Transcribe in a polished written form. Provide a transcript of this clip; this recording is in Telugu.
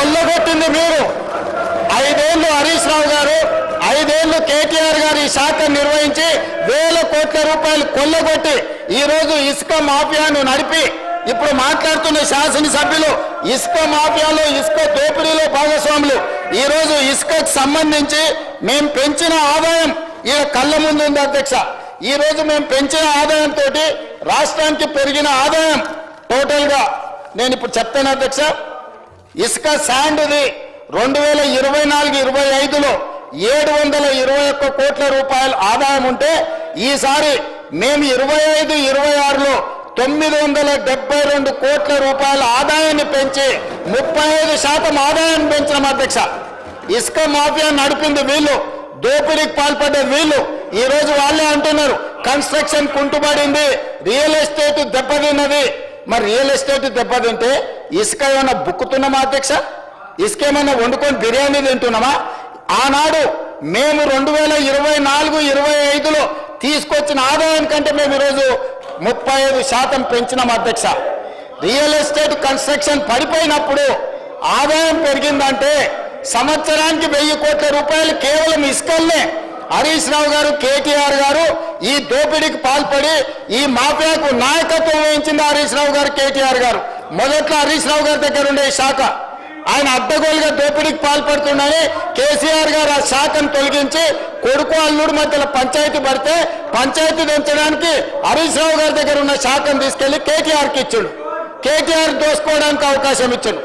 కొల్లగొట్టింది మీరు. 5 ఏళ్లు హరీష్ రావు గారు, 5 ఏళ్లు కేటీఆర్ గారు ఈ శాఖ నిర్వహించి వేల కోట్ల రూపాయలు కొల్లగొట్టి ఈరోజు ఇసుక మాఫియాను నడిపి ఇప్పుడు మాట్లాడుతున్న శాసనసభ్యులు ఇసుక మాఫియాలో ఇసుక దోపిడీలో భాగస్వాములు. ఈరోజు ఇసుకకు సంబంధించి మేము పెంచిన ఆదాయం ఈ కళ్ళ ముందు ఉంది అధ్యక్ష. ఈరోజు మేము పెంచిన ఆదాయంతో రాష్ట్రానికి పెరిగిన ఆదాయం టోటల్గా నేను ఇప్పుడు చెప్తాను అధ్యక్ష. ఇసుక శాండ్ది 2024-25లో 721 కోట్ల రూపాయల ఆదాయం ఉంటే ఈసారి మేము 25-26లో 972 కోట్ల రూపాయల ఆదాయాన్ని పెంచి 35% ఆదాయాన్ని పెంచిన అధ్యక్ష. ఇసుక మాఫియా నడిపింది వీళ్ళు, దోపిడీకి పాల్పడ్డది వీళ్ళు. ఈ రోజు వాళ్ళే అంటున్నారు కన్స్ట్రక్షన్ కుంటుపడింది, రియల్ ఎస్టేట్ దెబ్బతిన్నది. మరి రియల్ ఎస్టేట్ దెబ్బతింటే ఇసుక ఏమన్నా బుక్కుతున్నామా అధ్యక్ష? ఇసుక ఏమన్నా వండుకొని బిర్యానీ తింటున్నామా? ఆనాడు మేము 2024-25లో తీసుకొచ్చిన ఆదాయం కంటే మేము ఈరోజు 35% పెంచినాం అధ్యక్ష. రియల్ ఎస్టేట్ కన్స్ట్రక్షన్ పడిపోయినప్పుడు ఆదాయం పెరిగిందంటే సంవత్సరానికి 1000 కోట్ల రూపాయలు కేవలం ఇసుకల్నే హరీష్ రావు గారు, కేటీఆర్ గారు ఈ దోపిడీకి పాల్పడి ఈ మాఫియాకు నాయకత్వం వహించింది హరీష్ రావు గారు, కేటీఆర్ గారు. మొదట్లో హరీష్ రావు గారి దగ్గర ఉండే శాఖ ఆయన అడ్డగోలుగా దోపిడీకి పాల్పడుతుండని కేసీఆర్ గారు ఆ శాఖను తొలగించి కొడుకు అల్లుడు మధ్యలో పంచాయతీ పడితే పంచాయతీ పెంచడానికి హరీష్ రావు గారి దగ్గర ఉన్న శాఖను తీసుకెళ్లి కేటీఆర్కి ఇచ్చాడు. కేటీఆర్ దోసుకోవడానికి అవకాశం ఇచ్చాడు.